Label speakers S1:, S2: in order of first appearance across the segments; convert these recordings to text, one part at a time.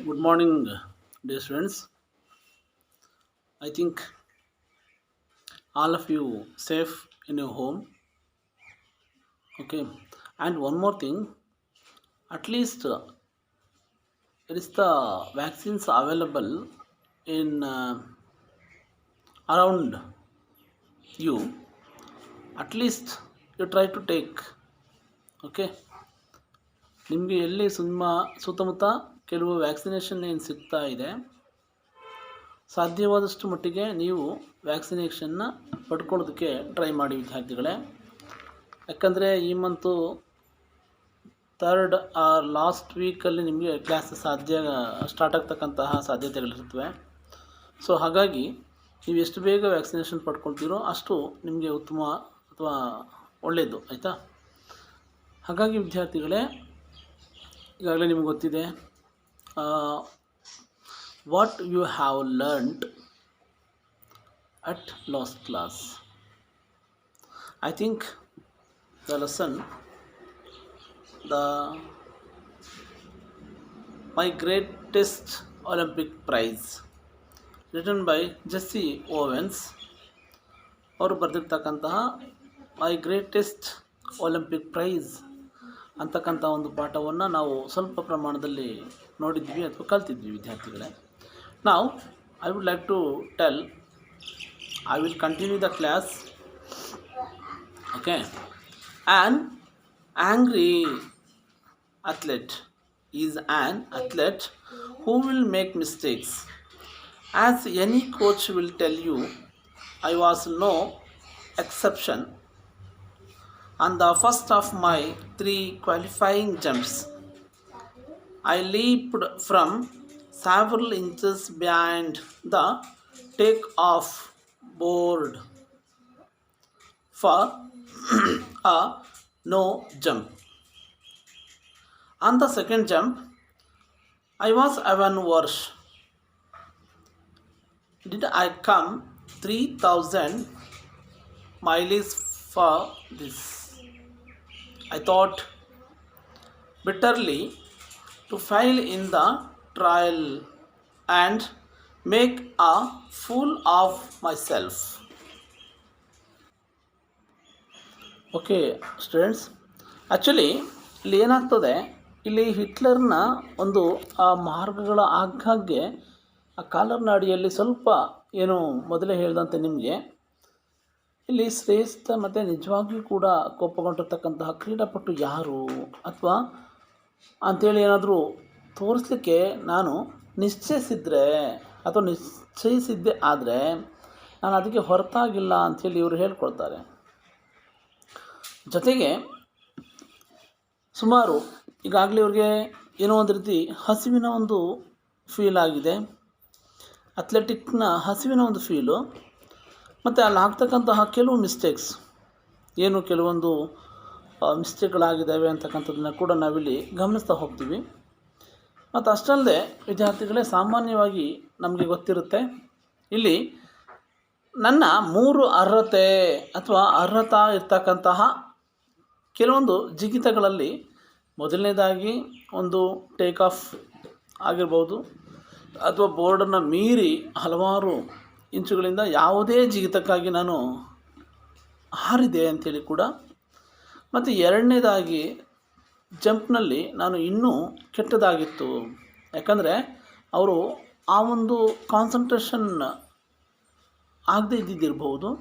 S1: Good morning, dear students. I think all of you safe in your home. Okay, and one more thing. At least there is the vaccines available in around you. At least you try to take. Okay, ನಿಮಗೆ ಎಲ್ಲಿ ಸುತ್ತಮುತ್ತ ಕೆಲವು vaccination ಏನು ಸಿಗ್ತಾ ಇದೆ, ಸಾಧ್ಯವಾದಷ್ಟು ಮಟ್ಟಿಗೆ ನೀವು ವ್ಯಾಕ್ಸಿನೇಷನ್ನ ಪಡ್ಕೊಳ್ಳೋದಕ್ಕೆ ಟ್ರೈ ಮಾಡಿ ವಿದ್ಯಾರ್ಥಿಗಳೇ. ಯಾಕಂದರೆ ಈ ಮಂತು ಥರ್ಡ್ ಆರ್ ಲಾಸ್ಟ್ ವೀಕಲ್ಲಿ ನಿಮಗೆ ಕ್ಲಾಸ್ ಸ್ಟಾರ್ಟ್ ಆಗ್ತಕ್ಕಂತಹ ಸಾಧ್ಯತೆಗಳಿರ್ತವೆ. ಸೊ ಹಾಗಾಗಿ ನೀವು ಎಷ್ಟು ಬೇಗ ವ್ಯಾಕ್ಸಿನೇಷನ್ ಪಡ್ಕೊಳ್ತೀರೋ ಅಷ್ಟು ನಿಮಗೆ ಉತ್ತಮ ಅಥವಾ ಒಳ್ಳೆಯದು, ಆಯಿತಾ. ಹಾಗಾಗಿ ವಿದ್ಯಾರ್ಥಿಗಳೇ, ಈಗಾಗಲೇ ನಿಮಗೆ ಗೊತ್ತಿದೆ what you have learned at last class. I think the lesson, my greatest Olympic prize, written by Jesse Owens ಅವರು ಬರೆದಿರ್ತಕ್ಕಂತಹ ಮೈ ಗ್ರೇಟೆಸ್ಟ್ ಒಲಿಂಪಿಕ್ ಪ್ರೈಸ್ ಅಂತಕ್ಕಂಥ ಒಂದು ಪಾಠವನ್ನು ನಾವು ಸ್ವಲ್ಪ ಪ್ರಮಾಣದಲ್ಲಿ ನೋಡಿದ್ವಿ ಅಥವಾ ಕಲ್ತಿದ್ವಿ ವಿದ್ಯಾರ್ಥಿಗಳೇ. ನಾವು I would like to tell, I will continue the class. Okay. An angry athlete is an athlete who will make mistakes. As any coach will tell you, I was no exception. On the first of my 3 qualifying jumps, I leaped from several inches behind the take-off board for a no jump. On the second jump, I was even worse. Did I come 3,000 miles for this? I thought bitterly to fail in the trial and make a fool of myself. Okay students, actually ಇಲ್ಲಿ ಏನಾಗ್ತದೆ, ಇಲ್ಲಿ ಹಿಟ್ಲರ್ನ ಒಂದು ಆ ಮಾರ್ಗಗಳ ಆಗಾಗ್ಗೆ ಆ ಕಾಲರ್ನ ಅಡಿಯಲ್ಲಿ ಸ್ವಲ್ಪ ಏನು ಮೊದಲೇ ಹೇಳಿದಂತೆ ನಿಮಗೆ ಇಲ್ಲಿ ಶ್ರೇಷ್ಠ ಮತ್ತು ನಿಜವಾಗಿಯೂ ಕೂಡ ಕೋಪಗೊಂಡಿರ್ತಕ್ಕಂತಹ ಕ್ರೀಡಾಪಟು ಯಾರು ಅಥವಾ ಅಂಥೇಳಿ ಏನಾದರೂ ತೋರಿಸ್ಲಿಕ್ಕೆ ನಾನು ನಿಶ್ಚಯಿಸಿದ್ದೆ ಆದರೆ ನಾನು ಅದಕ್ಕೆ ಹೊರತಾಗಿಲ್ಲ ಅಂಥೇಳಿ ಇವರು ಹೇಳ್ಕೊಳ್ತಾರೆ. ಜೊತೆಗೆ ಸುಮಾರು ಈಗಾಗಲೇ ಇವ್ರಿಗೆ ಏನೋ ಒಂದು ರೀತಿ ಹಸಿವಿನ ಒಂದು ಫೀಲ್ ಆಗಿದೆ, ಅಥ್ಲೆಟಿಕ್ನ ಹಸಿವಿನ ಒಂದು ಫೀಲು, ಮತ್ತು ಅಲ್ಲಿ ಆಗ್ತಕ್ಕಂತಹ ಕೆಲವು ಮಿಸ್ಟೇಕ್ಸ್ ಕೆಲವೊಂದು ಮಿಸ್ಟೇಕ್ಗಳಾಗಿದ್ದಾವೆ ಅಂತಕ್ಕಂಥದ್ದನ್ನು ಕೂಡ ನಾವಿಲ್ಲಿ ಗಮನಿಸ್ತಾ ಹೋಗ್ತೀವಿ. ಮತ್ತು ಅಷ್ಟಲ್ಲದೆ ವಿದ್ಯಾರ್ಥಿಗಳೇ, ಸಾಮಾನ್ಯವಾಗಿ ನಮಗೆ ಗೊತ್ತಿರುತ್ತೆ ಇಲ್ಲಿ ನನ್ನ 3 ಅರ್ಹತೆ ಅಥವಾ ಅರ್ಹತಾ ಇರ್ತಕ್ಕಂತಹ ಕೆಲವೊಂದು ಜಿಗಿತಗಳಲ್ಲಿ ಮೊದಲನೇದಾಗಿ ಒಂದು ಟೇಕ್ ಆಫ್ ಆಗಿರ್ಬೋದು ಅಥವಾ ಬೋರ್ಡನ್ನು ಮೀರಿ ಹಲವಾರು ಇಂಚುಗಳಿಂದ ಯಾವುದೇ ಜಿಗಿತಕ್ಕಾಗಿ ನಾನು ಹಾರಿದೆ ಅಂಥೇಳಿ ಕೂಡ, ಮತ್ತು ಎರಡನೇದಾಗಿ ಜಂಪ್ನಲ್ಲಿ ನಾನು ಇನ್ನೂ ಕೆಟ್ಟದಾಗಿತ್ತು, ಯಾಕಂದರೆ ಅವರು ಆ ಒಂದು ಕಾನ್ಸಂಟ್ರೇಷನ್ ಆಗದೇ ಇದ್ದಿದ್ದಿರ್ಬೋದು,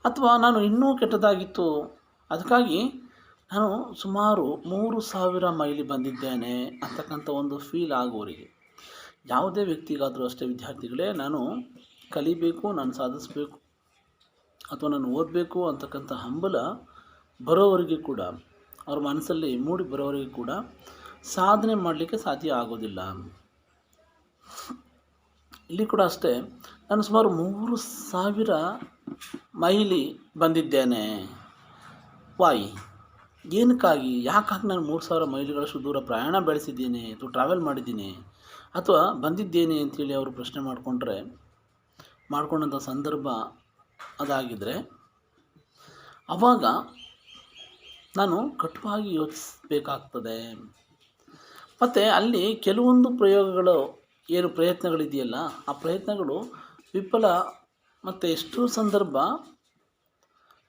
S1: ಅಥವಾ ನಾನು ಇನ್ನೂ ಕೆಟ್ಟದಾಗಿತ್ತು, ಅದಕ್ಕಾಗಿ ನಾನು ಸುಮಾರು 3,000 ಮೈಲಿ ಬಂದಿದ್ದೇನೆ ಅಂತಕ್ಕಂಥ ಒಂದು ಫೀಲ್ ಆಗೋರಿಗೆ, ಯಾವುದೇ ವ್ಯಕ್ತಿಗಾದರೂ ಅಷ್ಟೇ ವಿದ್ಯಾರ್ಥಿಗಳೇ, ನಾನು ಕಲಿಬೇಕು, ನಾನು ಸಾಧಿಸಬೇಕು ಅಥವಾ ನಾನು ಓದಬೇಕು ಅಂತಕ್ಕಂಥ ಹಂಬಲ ಬರೋವರೆಗೆ ಕೂಡ, ಅವ್ರ ಮನಸ್ಸಲ್ಲಿ ಮೂಡಿ ಬರೋವರೆಗೆ ಕೂಡ ಸಾಧನೆ ಮಾಡಲಿಕ್ಕೆ ಸಾಧ್ಯ ಆಗೋದಿಲ್ಲ. ಇಲ್ಲಿ ಕೂಡ ಅಷ್ಟೇ, ನಾನು ಸುಮಾರು 3,000 ಮೈಲಿ ಬಂದಿದ್ದೇನೆ. ವಾಯ್, ಏನಕ್ಕಾಗಿ, ಯಾಕಾಗಿ ನಾನು 3,000 ಮೈಲಿಗಳಷ್ಟು ದೂರ ಪ್ರಯಾಣ ಬೆಳೆಸಿದ್ದೀನಿ ಅಥವಾ ಟ್ರಾವೆಲ್ ಮಾಡಿದ್ದೀನಿ ಅಥವಾ ಬಂದಿದ್ದೇನೆ ಅಂಥೇಳಿ ಅವರು ಪ್ರಶ್ನೆ ಮಾಡ್ಕೊಂಡಂಥ ಸಂದರ್ಭ ಅದಾಗಿದ್ದರೆ, ಆವಾಗ ನಾನು ಕಟುವಾಗಿ ಯೋಚಿಸಬೇಕಾಗ್ತದೆ. ಮತ್ತು ಅಲ್ಲಿ ಕೆಲವೊಂದು ಪ್ರಯೋಗಗಳು ಏನು ಪ್ರಯತ್ನಗಳಿದೆಯಲ್ಲ ಆ ಪ್ರಯತ್ನಗಳು ವಿಫಲ ಮತ್ತು ಎಷ್ಟೋ ಸಂದರ್ಭ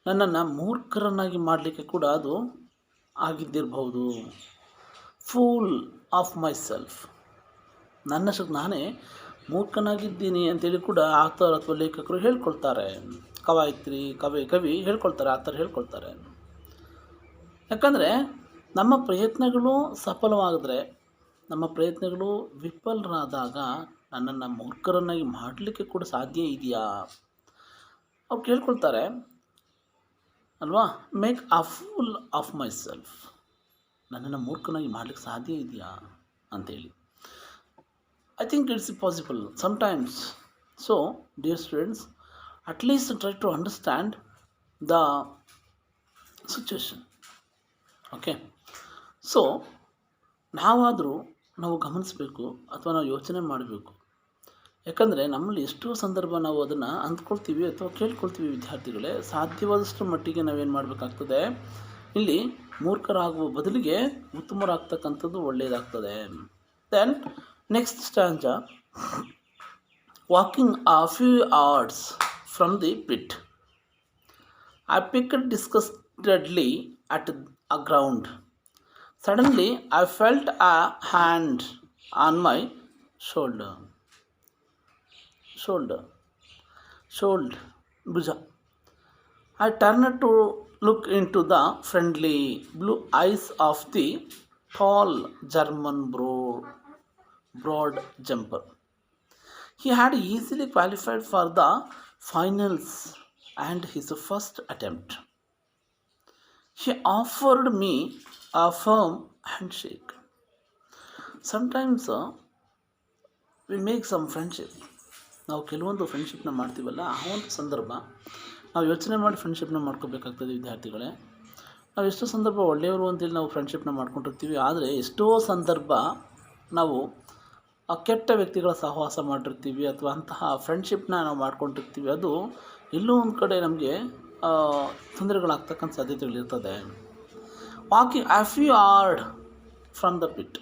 S1: ನನ್ನನ್ನು ಮೂರ್ಖರನ್ನಾಗಿ ಮಾಡಲಿಕ್ಕೆ ಕೂಡ ಅದು ಆಗಿದ್ದಿರಬಹುದು. ಫೂಲ್ ಆಫ್ ಮೈ ಸೆಲ್ಫ್, ನನ್ನಷ್ಟಕ್ಕೆ ನಾನೇ ಮೂರ್ಖನಾಗಿದ್ದೀನಿ ಅಂತೇಳಿ ಕೂಡ ಆಥರ್ ಅಥವಾ ಲೇಖಕರು ಹೇಳ್ಕೊಳ್ತಾರೆ, ಕವಯಿತ್ರಿ ಕವಿ ಹೇಳ್ಕೊಳ್ತಾರೆ, ಆಥರ್ ಹೇಳ್ಕೊಳ್ತಾರೆ. ಯಾಕಂದರೆ ನಮ್ಮ ಪ್ರಯತ್ನಗಳು ಸಫಲವಾಗಿದ್ರೆ, ನಮ್ಮ ಪ್ರಯತ್ನಗಳು ವಿಫಲರಾದಾಗ ನನ್ನನ್ನು ಮೂರ್ಖರನ್ನಾಗಿ ಮಾಡಲಿಕ್ಕೆ ಕೂಡ ಸಾಧ್ಯ ಇದೆಯಾ? ಅವ್ರು ಕೇಳ್ಕೊಳ್ತಾರೆ ಅಲ್ವಾ, make a fool of my self, ನನ್ನನ್ನು ಮೂರ್ಖನಾಗಿ ಮಾಡಲಿಕ್ಕೆ ಸಾಧ್ಯ ಇದೆಯಾ ಅಂಥೇಳಿ. I think it's possible sometimes. So, dear students, at least try to understand the situation. Okay. So, ನಾವು ಗಮನಿಸಬೇಕು ಅಥವಾ ನಾವು ಯೋಚನೆ ಮಾಡಬೇಕು. ಯಾಕಂದರೆ ನಮ್ಮಲ್ಲಿ ಎಷ್ಟೋ ಸಂದರ್ಭ ನಾವು ಅದನ್ನು ಅಂದ್ಕೊಳ್ತೀವಿ ಅಥವಾ ಕೇಳ್ಕೊಳ್ತೀವಿ ವಿದ್ಯಾರ್ಥಿಗಳೇ. ಸಾಧ್ಯವಾದಷ್ಟು ಮಟ್ಟಿಗೆ ನಾವೇನು ಮಾಡಬೇಕಾಗ್ತದೆ, ಇಲ್ಲಿ ಮೂರ್ಖರಾಗುವ ಬದಲಿಗೆ ಉತ್ತಮರಾಗ್ತಕ್ಕಂಥದ್ದು ಒಳ್ಳೆಯದಾಗ್ತದೆ. Then next stanza, walking a few yards from the pit, I picked disgustedly at a ground. Suddenly I felt a hand on my shoulder, bhuja. I turned to look into the friendly blue eyes of the tall German broad jumper. He had easily qualified for the finals and his first attempt. He offered me a firm handshake. Sometimes we make some friendship. ನಾವು ಕೆಲವೊಂದು ಫ್ರೆಂಡ್ಶಿಪ್ನ ಮಾಡ್ತೀವಲ್ಲ, ಆ ಒಂದು ಸಂದರ್ಭ ನಾವು ಯೋಚನೆ ಮಾಡಿ ಫ್ರೆಂಡ್ಶಿಪ್ನ ಮಾಡ್ಕೋಬೇಕಾಗ್ತದೆ ವಿದ್ಯಾರ್ಥಿಗಳೇ. ನಾವು ಎಷ್ಟೋ ಸಂದರ್ಭ ಒಳ್ಳೆಯವರು ಅಂತೇಳಿ ನಾವು ಫ್ರೆಂಡ್ಶಿಪ್ನ ಮಾಡ್ಕೊಂಡಿರ್ತೀವಿ, ಆದರೆ ಎಷ್ಟೋ ಸಂದರ್ಭ ನಾವು ಕೆಟ್ಟ ವ್ಯಕ್ತಿಗಳ ಸಹವಾಸ ಮಾಡಿರ್ತೀವಿ ಅಥವಾ ಅಂತಹ ಫ್ರೆಂಡ್ಶಿಪ್ನ ನಾವು ಮಾಡ್ಕೊಂಡಿರ್ತೀವಿ. ಅದು ಎಲ್ಲೋ ಒಂದು ಕಡೆ ನಮಗೆ ತೊಂದರೆಗಳಾಗ್ತಕ್ಕಂಥ ಸಾಧ್ಯತೆಗಳಿರ್ತದೆ. Walking a few yards from the pit,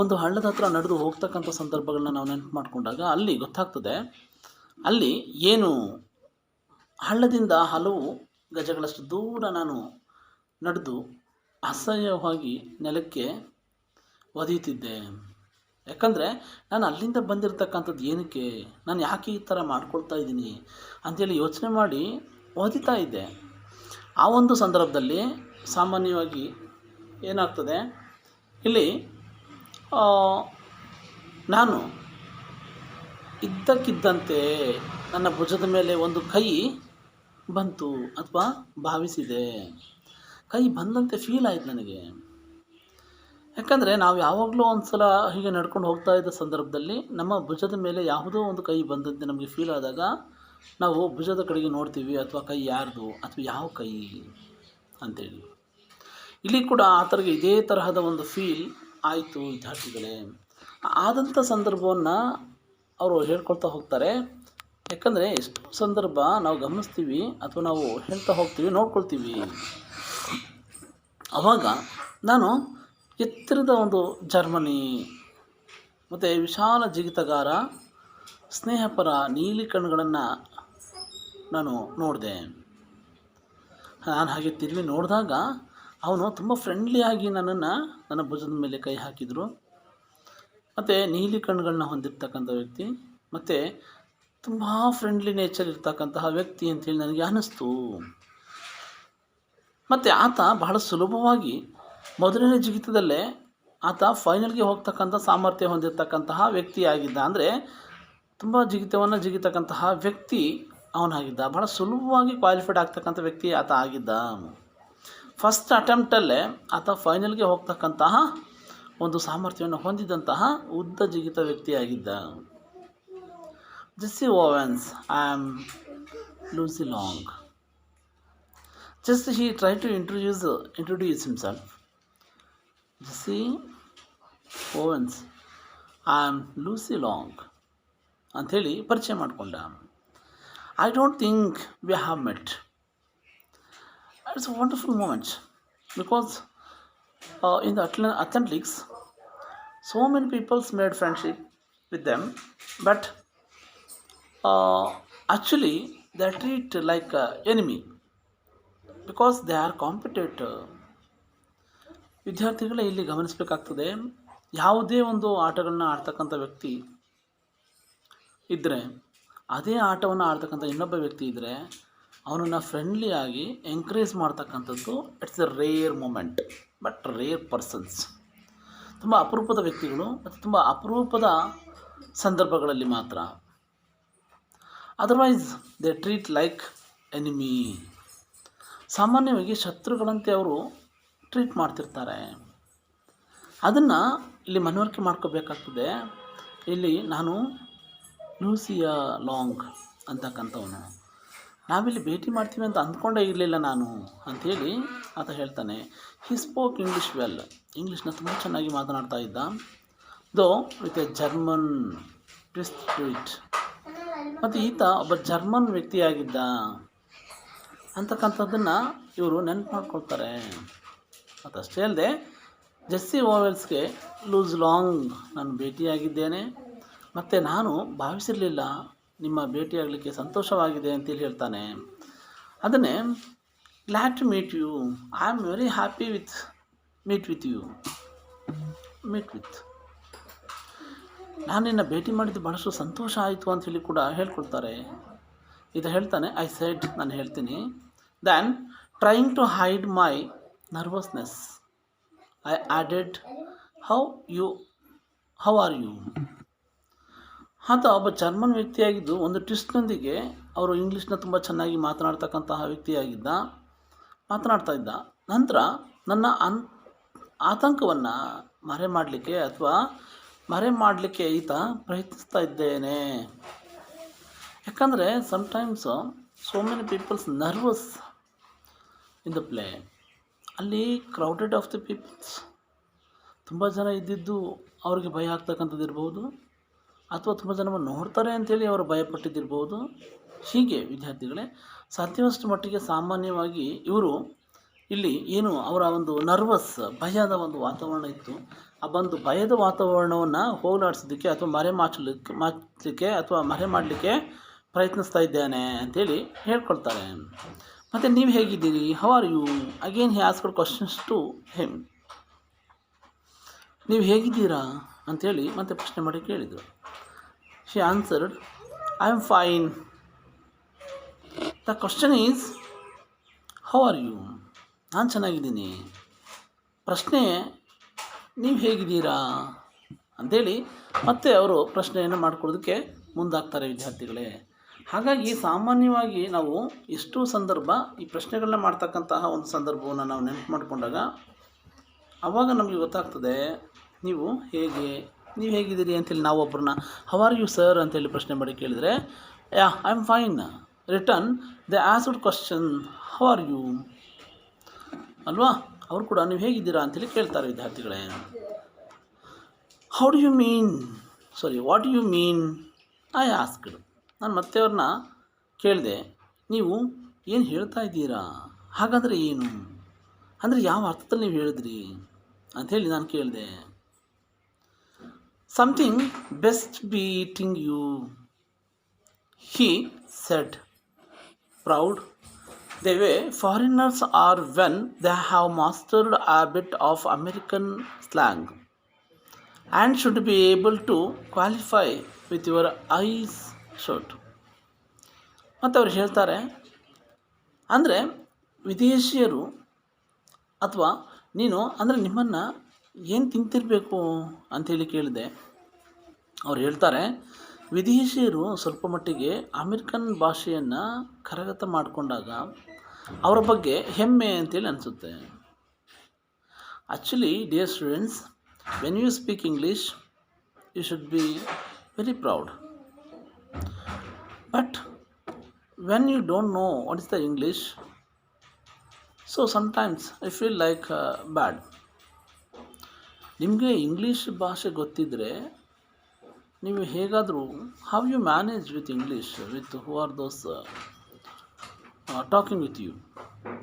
S1: ಒಂದು ಹಳ್ಳದ ಹತ್ರ ನಡೆದು ಹೋಗ್ತಕ್ಕಂಥ ಸಂದರ್ಭಗಳನ್ನ ನಾವು ನೆನಪು ಮಾಡಿಕೊಂಡಾಗ ಅಲ್ಲಿ ಗೊತ್ತಾಗ್ತದೆ, ಅಲ್ಲಿ ಏನು ಹಳ್ಳದಿಂದ ಹಲವು ಗಜಗಳಷ್ಟು ದೂರ ನಾನು ನಡೆದು ಅಸಹ್ಯವಾಗಿ ನೆಲಕ್ಕೆ ಒದೆಯುತ್ತಿದ್ದೆ. ಯಾಕಂದರೆ ನಾನು ಅಲ್ಲಿಂದ ಬಂದಿರತಕ್ಕಂಥದ್ದು ಏನಕ್ಕೆ, ನಾನು ಯಾಕೆ ಈ ಥರ ಮಾಡ್ಕೊಳ್ತಾ ಇದ್ದೀನಿ ಅಂಥೇಳಿ ಯೋಚನೆ ಮಾಡಿ ಒದಿತಾ ಇದ್ದೆ. ಆ ಒಂದು ಸಂದರ್ಭದಲ್ಲಿ ಸಾಮಾನ್ಯವಾಗಿ ಏನಾಗ್ತದೆ, ಇಲ್ಲಿ ನಾನು ಇದ್ದಕ್ಕಿದ್ದಂತೆ ನನ್ನ ಭುಜದ ಮೇಲೆ ಒಂದು ಕೈ ಬಂತು ಅಥವಾ ಭಾವಿಸಿದೆ. ಕೈ ಬಂದಂತೆ ಫೀಲ್ ಆಯಿತು ನನಗೆ. ಯಾಕಂದರೆ ನಾವು ಯಾವಾಗಲೂ ಒಂದು ಸಲ ಹೀಗೆ ನಡ್ಕೊಂಡು ಹೋಗ್ತಾ ಇದ್ದ ಸಂದರ್ಭದಲ್ಲಿ ನಮ್ಮ ಭುಜದ ಮೇಲೆ ಯಾವುದೋ ಒಂದು ಕೈ ಬಂದಂತೆ ನಮಗೆ ಫೀಲ್ ಆದಾಗ ನಾವು ಭುಜದ ಕಡೆಗೆ ನೋಡ್ತೀವಿ, ಅಥವಾ ಕೈ ಯಾರ್ದು ಅಥವಾ ಯಾವ ಕೈ ಅಂತೇಳಿ. ಇಲ್ಲಿ ಕೂಡ ಆ ಥರಗೆ ಇದೇ ತರಹದ ಒಂದು ಫೀಲ್ ಆಯಿತು ವಿದ್ಯಾರ್ಥಿಗಳೇ. ಆದಂಥ ಸಂದರ್ಭವನ್ನು ಅವರು ಹೇಳ್ಕೊಳ್ತಾ ಹೋಗ್ತಾರೆ. ಯಾಕಂದರೆ ಎಷ್ಟೋ ಸಂದರ್ಭ ನಾವು ಗಮನಿಸ್ತೀವಿ ಅಥವಾ ನಾವು ಹೇಳ್ತಾ ಹೋಗ್ತೀವಿ, ನೋಡ್ಕೊಳ್ತೀವಿ. ಆವಾಗ ನಾನು ಎತ್ತರದ ಒಂದು ಜರ್ಮನಿ ಮತ್ತು ವಿಶಾಲ ಜಿಗಿತಗಾರ ಸ್ನೇಹಪರ ನೀಲಿ ಕಣ್ಣುಗಳನ್ನು ನಾನು ನೋಡಿದೆ. ನಾನು ಹಾಗೆ ತಿರುಗಿ ನೋಡಿದಾಗ ಅವನು ತುಂಬ ಫ್ರೆಂಡ್ಲಿಯಾಗಿ ನನ್ನ ಭುಜದ ಮೇಲೆ ಕೈ ಹಾಕಿದರು. ಮತ್ತು ನೀಲಿ ಕಣ್ಣುಗಳನ್ನ ಹೊಂದಿರತಕ್ಕಂಥ ವ್ಯಕ್ತಿ ಮತ್ತು ತುಂಬ ಫ್ರೆಂಡ್ಲಿ ನೇಚರ್ ಇರ್ತಕ್ಕಂತಹ ವ್ಯಕ್ತಿ ಅಂತೇಳಿ ನನಗೆ ಅನ್ನಿಸ್ತು. ಮತ್ತು ಆತ ಬಹಳ ಸುಲಭವಾಗಿ ಮೊದಲನೇ ಜಿಗಿತದಲ್ಲೇ ಆತ ಫೈನಲ್ಗೆ ಹೋಗ್ತಕ್ಕಂಥ ಸಾಮರ್ಥ್ಯ ಹೊಂದಿರತಕ್ಕಂತಹ ವ್ಯಕ್ತಿಯಾಗಿದ್ದ. ಅಂದರೆ ತುಂಬ ಜಿಗಿತವನ್ನು ಜಿಗಿತಕ್ಕಂತಹ ವ್ಯಕ್ತಿ ಅವನಾಗಿದ್ದ. ಬಹಳ ಸುಲಭವಾಗಿ ಕ್ವಾಲಿಫೈಡ್ ಆಗ್ತಕ್ಕಂಥ ವ್ಯಕ್ತಿ ಆತ ಆಗಿದ್ದ. ಫಸ್ಟ್ ಅಟೆಂಪ್ಟಲ್ಲೇ ಆತ ಫೈನಲ್ಗೆ ಹೋಗ್ತಕ್ಕಂತಹ ಒಂದು ಸಾಮರ್ಥ್ಯವನ್ನು ಹೊಂದಿದಂತಹ ಉದ್ದ ಜಿಗಿತ ವ್ಯಕ್ತಿಯಾಗಿದ್ದ. Jesse Owens, I am Luz Long. Just he tried to introduce himself. Jesse Owens, I am Lucy Long ಅಂಥೇಳಿ ಪರಿಚಯ ಮಾಡಿಕೊಂಡ. I don't think we have met. It's a wonderful moment because In the athletics, so many people made friendship with them, but uh, actually they treat like enemy because they are competitor. ವಿದ್ಯಾರ್ಥಿಗಳೇ ಇಲ್ಲಿ ಗಮನಿಸಬೇಕಾಗ್ತದೆ, ಯಾವುದೇ ಒಂದು ಆಟಗಳನ್ನ ಆಡ್ತಕ್ಕಂಥ ವ್ಯಕ್ತಿ ಇದ್ದರೆ, ಅದೇ ಆಟವನ್ನು ಆಡ್ತಕ್ಕಂಥ ಇನ್ನೊಬ್ಬ ವ್ಯಕ್ತಿ ಇದ್ದರೆ ಅವನನ್ನು ಫ್ರೆಂಡ್ಲಿಯಾಗಿ ಎಂಕರೇಜ್ ಮಾಡ್ತಕ್ಕಂಥದ್ದು it's a rare moment, but rare persons. ತುಂಬ ಅಪರೂಪದ ವ್ಯಕ್ತಿಗಳು ಮತ್ತು ತುಂಬ ಅಪರೂಪದ ಸಂದರ್ಭಗಳಲ್ಲಿ ಮಾತ್ರ. Otherwise they treat like enemy. ಸಾಮಾನ್ಯವಾಗಿ ಶತ್ರುಗಳಂತೆ ಅವರು ಟ್ರೀಟ್ ಮಾಡ್ತಿರ್ತಾರೆ. ಅದನ್ನು ಇಲ್ಲಿ ಮನವರಿಕೆ ಮಾಡ್ಕೋಬೇಕಾಗ್ತದೆ. ಇಲ್ಲಿ ನಾನು ಲೂಸಿಯಾ ಲಾಂಗ್ ಅಂತಕ್ಕಂಥವನು, ನಾವಿಲ್ಲಿ ಭೇಟಿ ಮಾಡ್ತೀವಿ ಅಂತ ಅಂದ್ಕೊಂಡೇ ಇರಲಿಲ್ಲ ನಾನು ಅಂಥೇಳಿ ಆತ ಹೇಳ್ತಾನೆ. ಹಿ ಸ್ಪೋಕ್ ಇಂಗ್ಲೀಷ್ ವೆಲ್, ಇಂಗ್ಲೀಷ್ನ ತುಂಬ ಚೆನ್ನಾಗಿ ಮಾತನಾಡ್ತಾ ಇದ್ದ. Though with a German twist to it. ಮತ್ತು ಈತ ಒಬ್ಬ ಜರ್ಮನ್ ವ್ಯಕ್ತಿಯಾಗಿದ್ದ ಅಂತಕ್ಕಂಥದ್ದನ್ನು ಇವರು ನೆನಪು ಮಾಡ್ಕೊಳ್ತಾರೆ. ಮತ್ತು ಅಷ್ಟೇ ಅಲ್ಲದೆ ಜೆಸ್ಸಿ ಓವೆಲ್ಸ್ಗೆ ಲೂಸ್ ಲಾಂಗ್ ನಾನು ಭೇಟಿಯಾಗಿದ್ದೇನೆ ಮತ್ತು ನಾನು ಭಾವಿಸಿರಲಿಲ್ಲ ನಿಮ್ಮ ಭೇಟಿಯಾಗಲಿಕ್ಕೆ ಸಂತೋಷವಾಗಿದೆ ಅಂತೇಳಿ ಹೇಳ್ತಾನೆ. ಅದನ್ನೇ glad to meet you, I am very happy meet with ನಾನು ನಿನ್ನ ಭೇಟಿ ಮಾಡಿದ್ದು ಭಾಳಷ್ಟು ಸಂತೋಷ ಆಯಿತು ಅಂಥೇಳಿ ಕೂಡ ಹೇಳ್ಕೊಳ್ತಾರೆ. ಇದು ಹೇಳ್ತಾನೆ, ಐ ಸೆಡ್, ನಾನು ಹೇಳ್ತೀನಿ, then trying to hide my nervousness I added, how are you. ಆತ ಒಬ್ಬ ಜರ್ಮನ್ ವ್ಯಕ್ತಿಯಾಗಿದ್ದು ಒಂದು ಟ್ವಿಸ್ಟ್ನೊಂದಿಗೆ ಅವರು ಇಂಗ್ಲೀಷ್ನ ತುಂಬ ಚೆನ್ನಾಗಿ ಮಾತನಾಡ್ತಕ್ಕಂತಹ ಮಾತನಾಡ್ತಾ ಇದ್ದ. ನಂತರ ನನ್ನ ಆತಂಕವನ್ನು ಮರೆ ಮಾಡಲಿಕ್ಕೆ ಈತ ಪ್ರಯತ್ನಿಸ್ತಾ ಇದ್ದೇನೆ. ಯಾಕಂದರೆ sometimes so many people's nervous in the play. ಅಲ್ಲಿ ಕ್ರೌಡೆಡ್ ಆಫ್ ದಿ ಪೀಪಲ್ಸ್, ತುಂಬ ಜನ ಇದ್ದಿದ್ದು ಅವ್ರಿಗೆ ಭಯ ಆಗ್ತಕ್ಕಂಥದ್ದು ಇರ್ಬೋದು, ಅಥವಾ ತುಂಬ ಜನ ನೋಡ್ತಾರೆ ಅಂಥೇಳಿ ಅವರು ಭಯಪಟ್ಟಿದ್ದಿರ್ಬೋದು. ಹೀಗೆ ವಿದ್ಯಾರ್ಥಿಗಳೇ, ಸಾಧ್ಯವಷ್ಟು ಮಟ್ಟಿಗೆ ಸಾಮಾನ್ಯವಾಗಿ ಇವರು ಇಲ್ಲಿ ಏನು ಅವರ ಒಂದು ಭಯದ ಒಂದು ವಾತಾವರಣ ಇತ್ತು, ಆ ಒಂದು ಭಯದ ವಾತಾವರಣವನ್ನು ಹೋಗಲಾಡಿಸೋದಕ್ಕೆ ಅಥವಾ ಮಾಡಲಿಕ್ಕೆ ಅಥವಾ ಮರೆ ಮಾಡಲಿಕ್ಕೆ ಪ್ರಯತ್ನಿಸ್ತಾ ಇದ್ದೇನೆ ಅಂಥೇಳಿ ಹೇಳ್ಕೊಳ್ತಾರೆ. ಮತ್ತು ನೀವು ಹೇಗಿದ್ದೀರಿ, how are you, again he asked questions to him. ನೀವು ಹೇಗಿದ್ದೀರಾ ಅಂಥೇಳಿ ಮತ್ತೆ ಪ್ರಶ್ನೆ ಮಾಡಿ ಕೇಳಿದರು. She answered, I am fine. The question is how are you, ನಾನು ಚೆನ್ನಾಗಿದ್ದೀನಿ. ಪ್ರಶ್ನೆ ನೀವು ಹೇಗಿದ್ದೀರಾ ಅಂಥೇಳಿ ಮತ್ತೆ ಅವರು ಪ್ರಶ್ನೆಯನ್ನು ಮಾಡ್ಕೊಳ್ಳೋದಕ್ಕೆ ಮುಂದಾಗ್ತಾರೆ ವಿದ್ಯಾರ್ಥಿಗಳೇ. ಹಾಗಾಗಿ ಸಾಮಾನ್ಯವಾಗಿ ನಾವು ಎಷ್ಟೋ ಸಂದರ್ಭ ಈ ಪ್ರಶ್ನೆಗಳನ್ನ ಮಾಡ್ತಕ್ಕಂತಹ ಒಂದು ಸಂದರ್ಭವನ್ನು ನಾವು ನೆನಪು ಮಾಡಿಕೊಂಡಾಗ ಆವಾಗ ನಮಗೆ ಗೊತ್ತಾಗ್ತದೆ ನೀವು ಹೇಗಿದ್ದೀರಿ ಅಂತೇಳಿ ನಾವು ಒಬ್ಬರನ್ನ ಹೌ ಆರ್ ಯು ಸರ್ ಅಂತೇಳಿ ಪ್ರಶ್ನೆ ಮಾಡಿ ಕೇಳಿದರೆ, yeah I am fine. Return they asked question how are you ಅಲ್ವಾ, ಅವರು ಕೂಡ ನೀವು ಹೇಗಿದ್ದೀರಾ ಅಂತೇಳಿ ಕೇಳ್ತಾರೆ ವಿದ್ಯಾರ್ಥಿಗಳೇ. What do you mean I asked. ನಾನು ಮತ್ತೆ ಅವ್ರನ್ನ ಕೇಳಿದೆ, ನೀವು ಏನು ಹೇಳ್ತಾ ಇದ್ದೀರಾ, ಹಾಗಾದರೆ ಏನು, ಅಂದರೆ ಯಾವ ಅರ್ಥದಲ್ಲಿ ನೀವು ಹೇಳಿದ್ರಿ ಅಂಥೇಳಿ ನಾನು ಕೇಳಿದೆ. Something best beating you, he said proud. The way foreigners are when they have mastered a bit of American slang and should be able to qualify with your eyes shut. ಮತ್ತು ಅವ್ರು ಹೇಳ್ತಾರೆ, ಅಂದರೆ ವಿದೇಶಿಯರು ಅಥವಾ ನೀನು ಅಂದರೆ ನಿಮ್ಮನ್ನು ಏನು ತಿಂತಿರಬೇಕು ಅಂಥೇಳಿ ಕೇಳಿದೆ. ಅವ್ರು ಹೇಳ್ತಾರೆ, ವಿದೇಶಿಯರು ಸ್ವಲ್ಪ ಮಟ್ಟಿಗೆ ಅಮೆರಿಕನ್ ಭಾಷೆಯನ್ನು ಕರಗತ ಮಾಡಿಕೊಂಡಾಗ ಅವರ ಬಗ್ಗೆ ಹೆಮ್ಮೆ ಅಂತೇಳಿ ಅನಿಸುತ್ತೆ. Actually dear students, when you speak English you should be very proud. But when you don't know what is the English, so sometimes I feel like bad. ನಿಮಗೆ ಇಂಗ್ಲೀಷ್ ಭಾಷೆ ಗೊತ್ತಿದ್ದರೆ ನೀವು ಹೇಗಾದರೂ how you manage with English with who are those talking with you.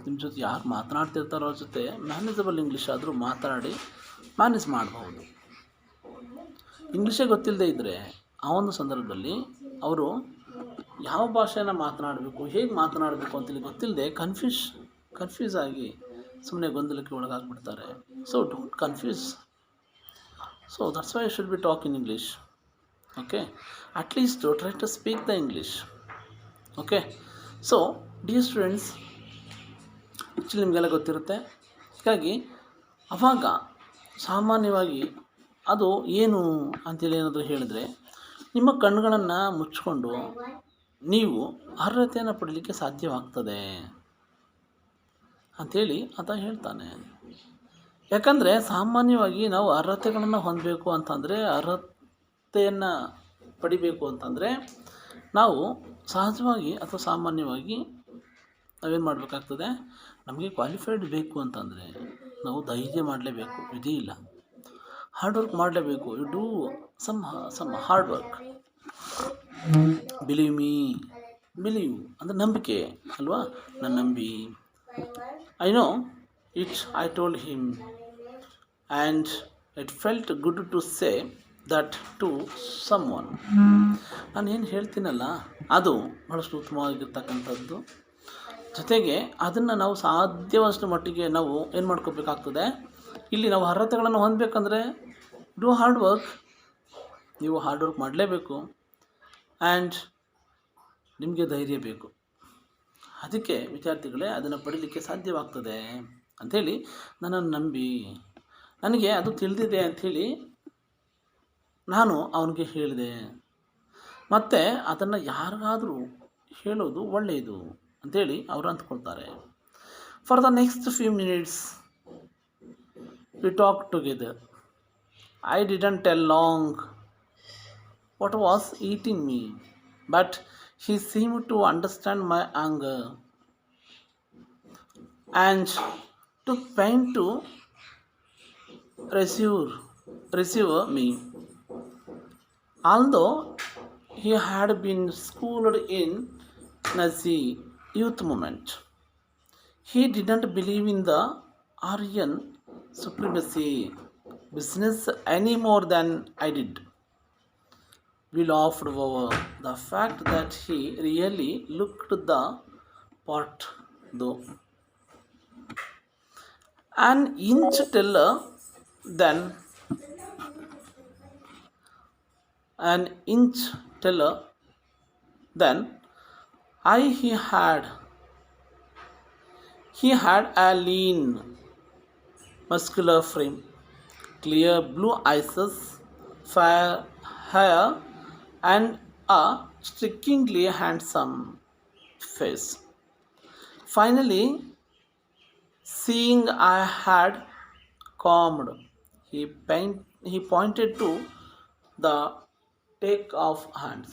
S1: ನಿಮ್ಮ ಜೊತೆ ಯಾರು ಮಾತನಾಡ್ತಿರ್ತಾರೋ ಅವ್ರ ಜೊತೆ ಮ್ಯಾನೇಜಬಲ್ ಇಂಗ್ಲೀಷ್ ಆದರೂ ಮಾತಾಡಿ ಮ್ಯಾನೇಜ್ ಮಾಡಬಹುದು. ಇಂಗ್ಲೀಷೇ ಗೊತ್ತಿಲ್ಲದೆ ಇದ್ದರೆ ಆ ಒಂದು ಸಂದರ್ಭದಲ್ಲಿ ಅವರು ಯಾವ ಭಾಷೆನ ಮಾತನಾಡಬೇಕು, ಹೇಗೆ ಮಾತನಾಡಬೇಕು ಅಂತೇಳಿ ಗೊತ್ತಿಲ್ಲದೆ ಕನ್ಫ್ಯೂಸ್ ಆಗಿ ಸುಮ್ಮನೆ ಗೊಂದಲಕ್ಕೆ ಒಳಗಾಗ್ಬಿಡ್ತಾರೆ. So don't confuse. So that's why you should be talk in English. Okay, at least try to speak the English. Okay, so dear students, actually ನಿಮಗೆಲ್ಲ ಗೊತ್ತಿರುತ್ತೆ. ಹೀಗಾಗಿ ಆವಾಗ ಸಾಮಾನ್ಯವಾಗಿ ಅದು ಏನು ಅಂತೇಳಿ ಏನಾದರೂ ಹೇಳಿದ್ರೆ ನಿಮ್ಮ ಕಣ್ಣುಗಳನ್ನು ಮುಚ್ಚಿಕೊಂಡು ನೀವು ಅರ್ಹತೆಯನ್ನು ಪಡೀಲಿಕ್ಕೆ ಸಾಧ್ಯವಾಗ್ತದೆ ಅಂಥೇಳಿ ಆತ ಹೇಳ್ತಾನೆ. ಯಾಕಂದರೆ ಸಾಮಾನ್ಯವಾಗಿ ನಾವು ಅರ್ಹತೆಗಳನ್ನು ಹೊಂದಬೇಕು ಅಂತಂದರೆ, ಅರ್ಹತೆಯನ್ನು ಪಡಿಬೇಕು ಅಂತಂದರೆ ನಾವು ಸಹಜವಾಗಿ ಅಥವಾ ಸಾಮಾನ್ಯವಾಗಿ ನಾವೇನು ಮಾಡಬೇಕಾಗ್ತದೆ, ನಮಗೆ ಕ್ವಾಲಿಫೈಡ್ ಬೇಕು ಅಂತಂದರೆ ನಾವು ಧೈರ್ಯ ಮಾಡಲೇಬೇಕು, ವಿಧಿ ಇಲ್ಲ. ಹಾರ್ಡ್ ವರ್ಕ್ ಮಾಡಲೇಬೇಕು. You do some hard work. Believe ಅಂದರೆ ನಂಬಿಕೆ ಅಲ್ವಾ. ನಾನು ನಂಬಿ, I know it, I told him and it felt good to say that to someone. ನಾನು ಏನು ಹೇಳ್ತೀನಲ್ಲ ಅದು ಬಹಳಷ್ಟು ಉತ್ತಮವಾಗಿರ್ತಕ್ಕಂಥದ್ದು. ಜೊತೆಗೆ ಅದನ್ನು ನಾವು ಸಾಧ್ಯವಷ್ಟು ಮಟ್ಟಿಗೆ ನಾವು ಏನು ಮಾಡ್ಕೋಬೇಕಾಗ್ತದೆ, ಇಲ್ಲಿ ನಾವು ಅರ್ಹತೆಗಳನ್ನು ಹೊಂದಬೇಕಂದ್ರೆ ಡೂ ಹಾರ್ಡ್ ವರ್ಕ್. ನೀವು ಹಾರ್ಡ್ ವರ್ಕ್ ಮಾಡಲೇಬೇಕು ಆ್ಯಂಡ್ ನಿಮಗೆ ಧೈರ್ಯ ಬೇಕು. ಅದಕ್ಕೆ ವಿದ್ಯಾರ್ಥಿಗಳೇ ಅದನ್ನು ಪಡೀಲಿಕ್ಕೆ ಸಾಧ್ಯವಾಗ್ತದೆ ಅಂಥೇಳಿ ನನ್ನನ್ನು ನಂಬಿ, ನನಗೆ ಅದು ತಿಳಿದಿದೆ ಅಂಥೇಳಿ ನಾನು ಅವನಿಗೆ ಹೇಳಿದೆ. ಮತ್ತು ಅದನ್ನು ಯಾರಿಗಾದರೂ ಹೇಳೋದು ಒಳ್ಳೆಯದು ಅಂಥೇಳಿ ಅವರು ಅಂದ್ಕೊಳ್ತಾರೆ. For the next few minutes we talked together. I didn't tell long what was eating me, but he seemed to understand my anger and took pain to receive me. Although he had been schooled in Nazi youth movement, he didn't believe in the Aryan supremacy business any more than I did. We laughed over the fact that he really looked the part though. An inch taller than he had a lean muscular frame, clear blue eyes, fair hair, and a strikingly handsome face. Finally, seeing I had calmed, he pointed to the take of hands.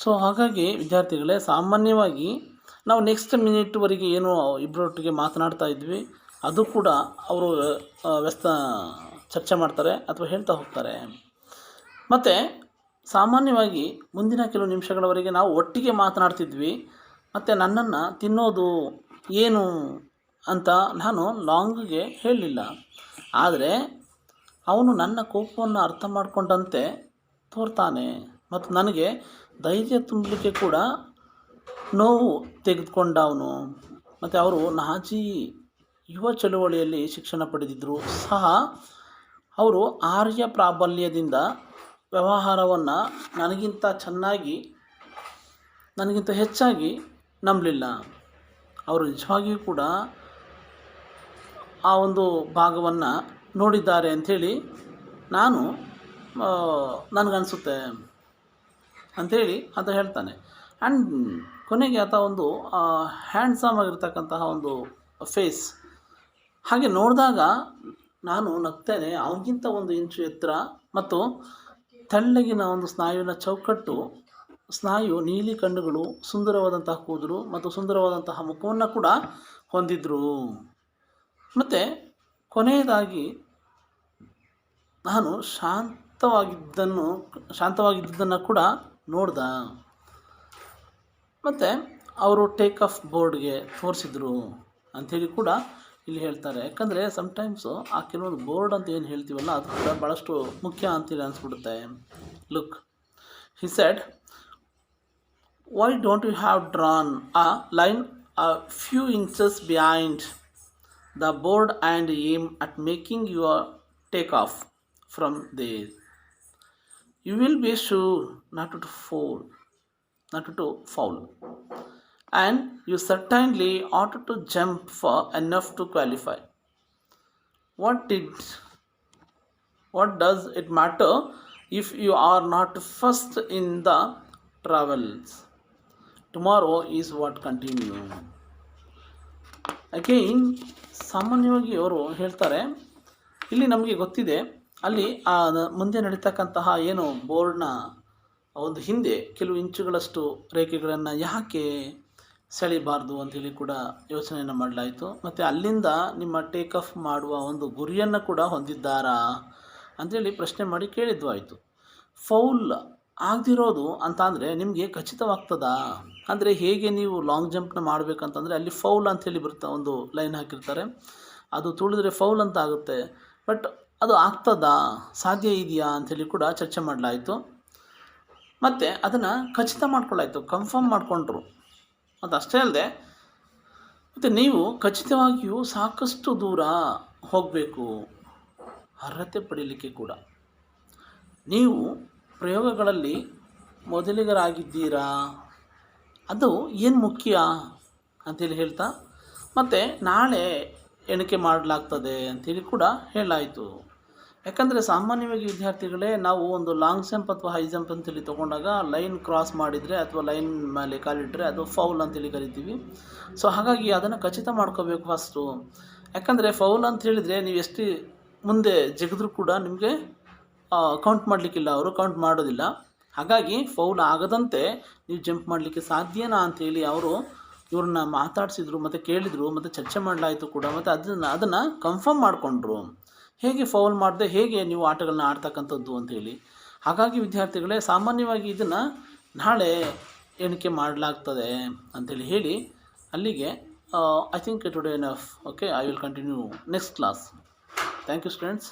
S1: So ಹಾಗಾಗಿ ವಿದ್ಯಾರ್ಥಿಗಳೇ, ಸಾಮಾನ್ಯವಾಗಿ ನಾವು next ಮಿನಿಟ್ವರೆಗೆ ಏನು ಇಬ್ಬರೊಟ್ಟಿಗೆ ಮಾತನಾಡ್ತಾ ಇದ್ವಿ ಅದು ಕೂಡ ಅವರು ಚರ್ಚೆ ಮಾಡ್ತಾರೆ ಅಥವಾ ಹೇಳ್ತಾ ಹೋಗ್ತಾರೆ. ಮತ್ತು ಸಾಮಾನ್ಯವಾಗಿ ಮುಂದಿನ ಕೆಲವು ನಿಮಿಷಗಳವರೆಗೆ ನಾವು ಒಟ್ಟಿಗೆ ಮಾತನಾಡ್ತಿದ್ವಿ. ಮತ್ತು ನನ್ನನ್ನು ತಿನ್ನೋದು ಏನು ಅಂತ ನಾನು ಲಾಂಗ್ಗೆ ಹೇಳಲಿಲ್ಲ. ಆದರೆ ಅವನು ನನ್ನ ಕೋಪವನ್ನು ಅರ್ಥ ಮಾಡಿಕೊಂಡಂತೆ ತೋರ್ತಾನೆ ಮತ್ತು ನನಗೆ ಧೈರ್ಯ ತುಂಬಲಿಕ್ಕೆ ಕೂಡ ನೋವು ತೆಗೆದುಕೊಂಡ ಅವನು. ಮತ್ತು ಅವರು ನಾಜಿ ಯುವ ಚಳುವಳಿಯಲ್ಲಿ ಶಿಕ್ಷಣ ಪಡೆದಿದ್ದರು ಸಹ ಅವರು ಆರ್ಯ ಪ್ರಾಬಲ್ಯದಿಂದ ವ್ಯವಹಾರವನ್ನು ನನಗಿಂತ ಹೆಚ್ಚಾಗಿ ನಂಬಲಿಲ್ಲ. ಅವರು ನಿಜವಾಗಿಯೂ ಕೂಡ ಆ ಒಂದು ಭಾಗವನ್ನು ನೋಡಿದ್ದಾರೆ ಅಂಥೇಳಿ ನನಗನ್ಸುತ್ತೆ ಅಂಥೇಳಿ ಆತ ಹೇಳ್ತಾನೆ. ಆ್ಯಂಡ್ ಕೊನೆಗೆ ಆತ ಒಂದು ಹ್ಯಾಂಡ್ಸಮ್ ಆಗಿರ್ತಕ್ಕಂತಹ ಒಂದು ಫೇಸ್ ಹಾಗೆ ನೋಡಿದಾಗ ನಾನು ನಗ್ತೇನೆ. ಅವನಿಗಿಂತ ಒಂದು ಇಂಚು ಎತ್ತರ ಮತ್ತು ತೆಳ್ಳಗಿನ ಒಂದು ಸ್ನಾಯುವಿನ ಚೌಕಟ್ಟು, ಸ್ನಾಯು, ನೀಲಿ ಕಣ್ಣುಗಳು, ಸುಂದರವಾದಂತಹ ಕೂದಲು ಮತ್ತು ಸುಂದರವಾದಂತಹ ಮುಖವನ್ನು ಕೂಡ ಹೊಂದಿದ್ರು. ಮತ್ತು ಕೊನೆಯದಾಗಿ ನಾನು ಶಾಂತವಾಗಿದ್ದನ್ನು ಕೂಡ ನೋಡ್ದ. ಮತ್ತು ಅವರು ಟೇಕ್ ಆಫ್ ಬೋರ್ಡ್ಗೆ ತೋರಿಸಿದ್ರು ಅಂಥೇಳಿ ಕೂಡ ಇಲ್ಲಿ ಹೇಳ್ತಾರೆ. ಯಾಕಂದರೆ ಸಮ್ಟೈಮ್ಸು ಆ ಕೆಲವೊಂದು ಬೋರ್ಡ್ ಅಂತ ಏನು ಹೇಳ್ತೀವಲ್ಲ ಅದು ಕೂಡ ಭಾಳಷ್ಟು ಮುಖ್ಯ ಅಂತೇಳಿ ಅನಿಸ್ಬಿಡುತ್ತೆ. Look, he said, why don't you have drawn a line a few inches behind the board and aim at making your takeoff from there? You will be sure not to fall, and you certainly ought to jump for enough to qualify. What does it matter if you are not first in the travels? Tomorrow is what continue. Again ಸಾಮಾನ್ಯವಾಗಿ ಅವರು ಹೇಳ್ತಾರೆ, ಇಲ್ಲಿ ನಮಗೆ ಗೊತ್ತಿದೆ ಅಲ್ಲಿ ಮುಂದೆ ನಡೀತಕ್ಕಂತಹ ಏನು ಬೋರ್ಡ್ನ ಒಂದು ಹಿಂದೆ ಕೆಲವು ಇಂಚುಗಳಷ್ಟು ರೇಖೆಗಳನ್ನು ಯಾಕೆ ಸೆಳಿಬಾರ್ದು ಅಂಥೇಳಿ ಕೂಡ ಯೋಚನೆಯನ್ನು ಮಾಡಲಾಯಿತು. ಮತ್ತು ಅಲ್ಲಿಂದ ನಿಮ್ಮ ಟೇಕ್ ಆಫ್ ಮಾಡುವ ಒಂದು ಗುರಿಯನ್ನು ಕೂಡ ಹೊಂದಿದ್ದಾರಾ ಅಂಥೇಳಿ ಪ್ರಶ್ನೆ ಮಾಡಿ ಕೇಳಿದ್ದು ಆಯಿತು. ಫೌಲ್ ಆಗದಿರೋದು ಅಂತ ಅಂದರೆ ನಿಮಗೆ ಖಚಿತವಾಗ್ತದಾ? ಅಂದರೆ ಹೇಗೆ ನೀವು ಲಾಂಗ್ ಜಂಪ್ನ ಮಾಡಬೇಕಂತಂದರೆ ಅಲ್ಲಿ ಫೌಲ್ ಅಂಥೇಳಿ ಬರುತ್ತೆ, ಒಂದು ಲೈನ್ ಹಾಕಿರ್ತಾರೆ, ಅದು ತುಳಿದ್ರೆ ಫೌಲ್ ಅಂತ ಆಗುತ್ತೆ. ಬಟ್ ಅದು ಆಗ್ತದಾ, ಸಾಧ್ಯ ಇದೆಯಾ ಅಂಥೇಳಿ ಕೂಡ ಚರ್ಚೆ ಮಾಡಲಾಯಿತು. ಮತ್ತು ಅದನ್ನು ಖಚಿತ ಮಾಡ್ಕೊಳ್ಳಾಯಿತು, ಕನ್ಫರ್ಮ್ ಮಾಡಿಕೊಂಡ್ರು. ಮತ್ತು ಅಷ್ಟೇ ಅಲ್ಲದೆ ಮತ್ತು ನೀವು ಖಚಿತವಾಗಿಯೂ ಸಾಕಷ್ಟು ದೂರ ಹೋಗಬೇಕು ಅರ್ಹತೆ ಪಡೀಲಿಕ್ಕೆ ಕೂಡ. ನೀವು ಪ್ರಯೋಗಗಳಲ್ಲಿ ಮೊದಲಿಗರಾಗಿದ್ದೀರಾ, ಅದು ಏನು ಮುಖ್ಯ ಅಂಥೇಳಿ ಹೇಳ್ತಾ, ಮತ್ತು ನಾಳೆ ಎಣಿಕೆ ಮಾಡಲಾಗ್ತದೆ ಅಂಥೇಳಿ ಕೂಡ ಹೇಳಾಯಿತು. ಯಾಕಂದರೆ ಸಾಮಾನ್ಯವಾಗಿ ವಿದ್ಯಾರ್ಥಿಗಳೇ, ನಾವು ಒಂದು ಲಾಂಗ್ ಜಂಪ್ ಅಥವಾ ಹೈ ಜಂಪ್ ಅಂತೇಳಿ ತೊಗೊಂಡಾಗ ಲೈನ್ ಕ್ರಾಸ್ ಮಾಡಿದರೆ ಅಥವಾ ಲೈನ್ ಮೇಲೆ ಕಾಲಿಟ್ಟರೆ ಅದು ಫೌಲ್ ಅಂತೇಳಿ ಕರಿತೀವಿ. ಸೊ ಹಾಗಾಗಿ ಅದನ್ನು ಖಚಿತ ಮಾಡ್ಕೋಬೇಕು ಫಸ್ಟು. ಯಾಕಂದರೆ ಫೌಲ್ ಅಂತ ಹೇಳಿದರೆ ನೀವು ಎಷ್ಟು ಮುಂದೆ ಜಗಿದ್ರೂ ಕೂಡ ನಿಮಗೆ ಕೌಂಟ್ ಮಾಡಲಿಕ್ಕಿಲ್ಲ, ಅವರು ಕೌಂಟ್ ಮಾಡೋದಿಲ್ಲ. ಹಾಗಾಗಿ ಫೌಲ್ ಆಗದಂತೆ ನೀವು ಜಂಪ್ ಮಾಡಲಿಕ್ಕೆ ಸಾಧ್ಯನಾ ಅಂಥೇಳಿ ಅವರು ಇವ್ರನ್ನ ಮಾತಾಡಿಸಿದ್ರು ಮತ್ತು ಕೇಳಿದರು ಮತ್ತು ಚರ್ಚೆ ಮಾಡಲಾಯಿತು ಕೂಡ. ಮತ್ತು ಅದನ್ನು ಕನ್ಫರ್ಮ್ ಮಾಡಿಕೊಂಡ್ರು, ಹೇಗೆ ಫೌಲ್ ಮಾಡದೆ ಹೇಗೆ ನೀವು ಆಟಗಳನ್ನ ಆಡ್ತಕ್ಕಂಥದ್ದು ಅಂಥೇಳಿ. ಹಾಗಾಗಿ ವಿದ್ಯಾರ್ಥಿಗಳೇ, ಸಾಮಾನ್ಯವಾಗಿ ಇದನ್ನು ನಾಳೆ ಎಣಿಕೆ ಮಾಡಲಾಗ್ತದೆ ಅಂಥೇಳಿ ಹೇಳಿ ಅಲ್ಲಿಗೆ I think today enough. Okay, I will continue next class. Thank you students.